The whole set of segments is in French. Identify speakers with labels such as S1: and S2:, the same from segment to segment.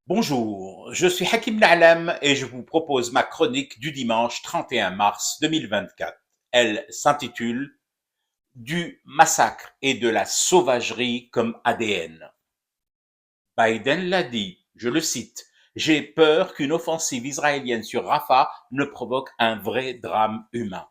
S1: Bonjour, je suis Hakim Na'lam et je vous propose ma chronique du dimanche 31 mars 2024. Elle s'intitule Du massacre et de la sauvagerie comme ADN. Biden l'a dit, je le cite, j'ai peur qu'une offensive israélienne sur Rafah ne provoque un vrai drame humain.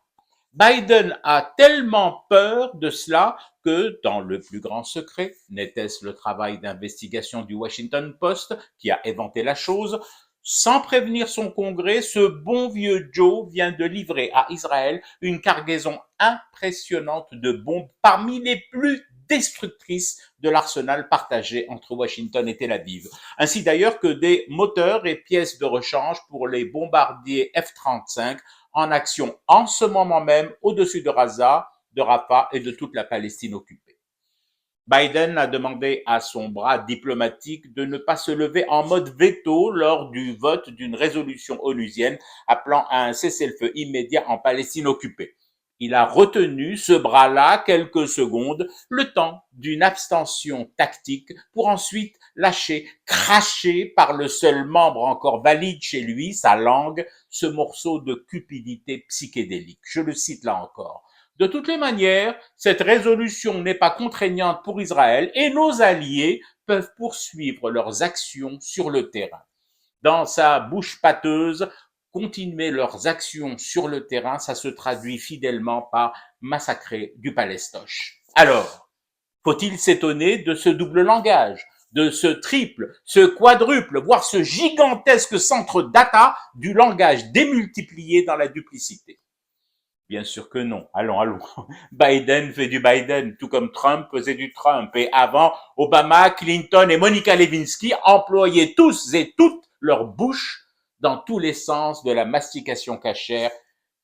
S1: Biden a tellement peur de cela que, dans le plus grand secret, n'était-ce le travail d'investigation du Washington Post qui a éventé la chose, sans prévenir son Congrès, ce bon vieux Joe vient de livrer à Israël une cargaison impressionnante de bombes parmi les plus destructrices de l'arsenal partagé entre Washington et Tel Aviv, ainsi d'ailleurs que des moteurs et pièces de rechange pour les bombardiers F-35 en action en ce moment même au-dessus de Gaza, de Rafah et de toute la Palestine occupée. Biden a demandé à son bras diplomatique de ne pas se lever en mode veto lors du vote d'une résolution onusienne appelant à un cessez-le-feu immédiat en Palestine occupée. Il a retenu ce bras-là quelques secondes, le temps d'une abstention tactique pour ensuite lâcher, cracher par le seul membre encore valide chez lui, sa langue, ce morceau de cupidité psychédélique. Je le cite là encore. De toutes les manières, cette résolution n'est pas contraignante pour Israël et nos alliés peuvent poursuivre leurs actions sur le terrain. Dans sa bouche pâteuse, continuer leurs actions sur le terrain, ça se traduit fidèlement par massacrer du Palestinage. Alors, faut-il s'étonner de ce double langage, de ce triple, ce quadruple, voire ce gigantesque centre data du langage démultiplié dans la duplicité? Bien sûr que non. Allons. Biden fait du Biden, tout comme Trump faisait du Trump. Et avant, Obama, Clinton et Monica Lewinsky employaient tous et toutes leur bouche dans tous les sens de la mastication cachère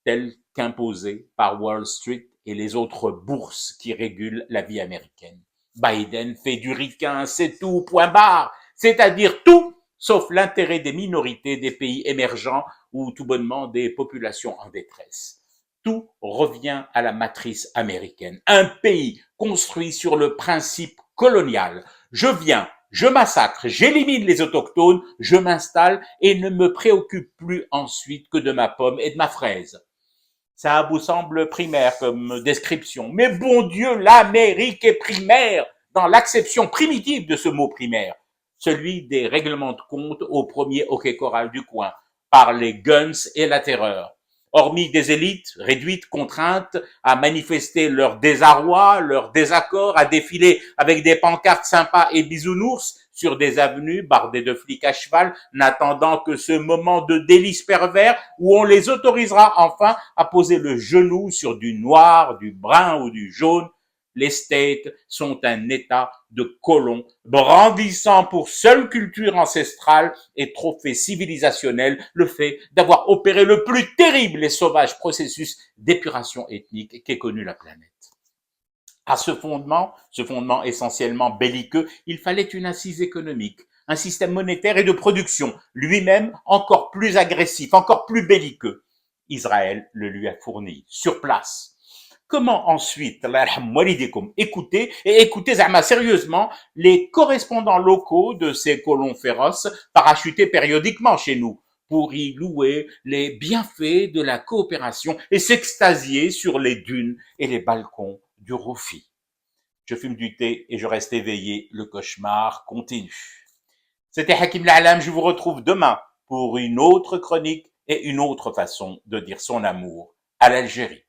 S1: telle qu'imposée par Wall Street et les autres bourses qui régulent la vie américaine. Biden fait du ricain, c'est tout, point barre. C'est-à-dire tout, sauf l'intérêt des minorités des pays émergents ou tout bonnement des populations en détresse. Tout revient à la matrice américaine. Un pays construit sur le principe colonial. Je viens, je massacre, j'élimine les autochtones, je m'installe et ne me préoccupe plus ensuite que de ma pomme et de ma fraise. Ça vous semble primaire comme description. Mais bon Dieu, l'Amérique est primaire dans l'acception primitive de ce mot primaire, celui des règlements de compte au premier hockey choral du coin, par les guns et la terreur. Hormis des élites réduites, contraintes à manifester leur désarroi, leur désaccord, à défiler avec des pancartes sympas et bisounours sur des avenues bardées de flics à cheval, n'attendant que ce moment de délice pervers où on les autorisera enfin à poser le genou sur du noir, du brun ou du jaune. Les States sont un état de colons brandissant pour seule culture ancestrale et trophée civilisationnel le fait d'avoir opéré le plus terrible et sauvage processus d'épuration ethnique qu'ait connu la planète. À ce fondement essentiellement belliqueux, il fallait une assise économique, un système monétaire et de production, lui-même encore plus agressif, encore plus belliqueux. Israël le lui a fourni, sur place. Comment ensuite, écouter sérieusement les correspondants locaux de ces colons féroces parachutés périodiquement chez nous pour y louer les bienfaits de la coopération et s'extasier sur les dunes et les balcons du Rofi. Je fume du thé et je reste éveillé, le cauchemar continue. C'était Hakim La'alam, je vous retrouve demain pour une autre chronique et une autre façon de dire son amour à l'Algérie.